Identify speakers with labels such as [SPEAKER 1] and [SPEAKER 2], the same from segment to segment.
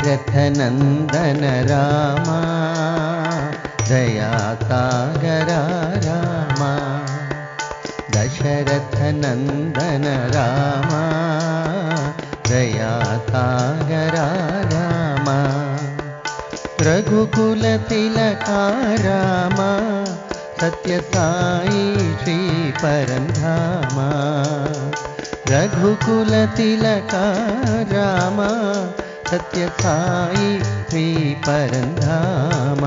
[SPEAKER 1] दशरथनन्दन राम दयासागर राम दशरथनन्दन राम दयासागर राम रघुकुलतिलका राम सत्यसाई श्री परंधाम रघुकुलतिलका राम सत्यसाई श्री परंधाम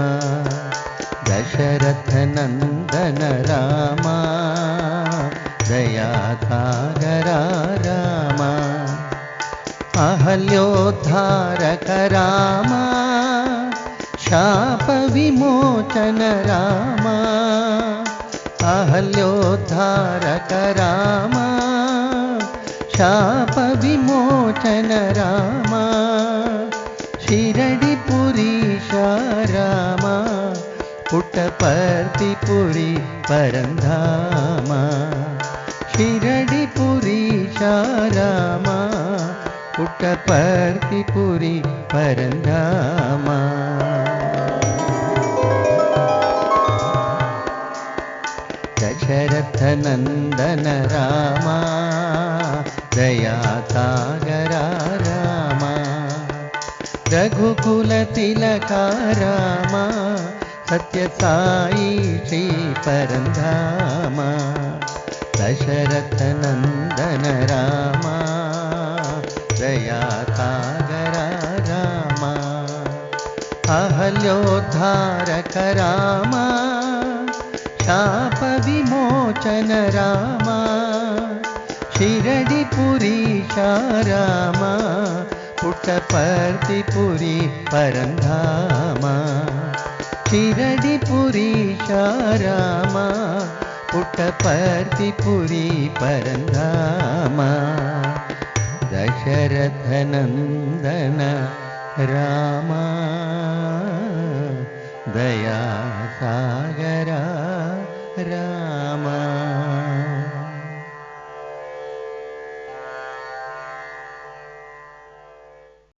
[SPEAKER 1] दशरथनन्दन राम दयासागर राम अहल्योद्धारक राम शाप विमोचन राम अहल्योद्धारक राम शाप विमोचन राम शिरडिपुरीश राम पुट्टपर्तिपुरी परंधाम शिरडिपुरीश राम पुट्टपर्तिपुरी परंधाम दशरथनन्दन राम दयासागर राम रघुकुलतिलका राम सत्यसाई श्री परंधाम दशरथनन्दन राम दयासागर राम अहल्योद्धारक राम शाप विमोचन राम शिरडिपुरीश राम पुट्टपर्तिपुरी परंधाम शिरडिपुरीश राम पुट्टपर्तिपुरी परंधाम दशरथनन्दन राम दयासागर राम।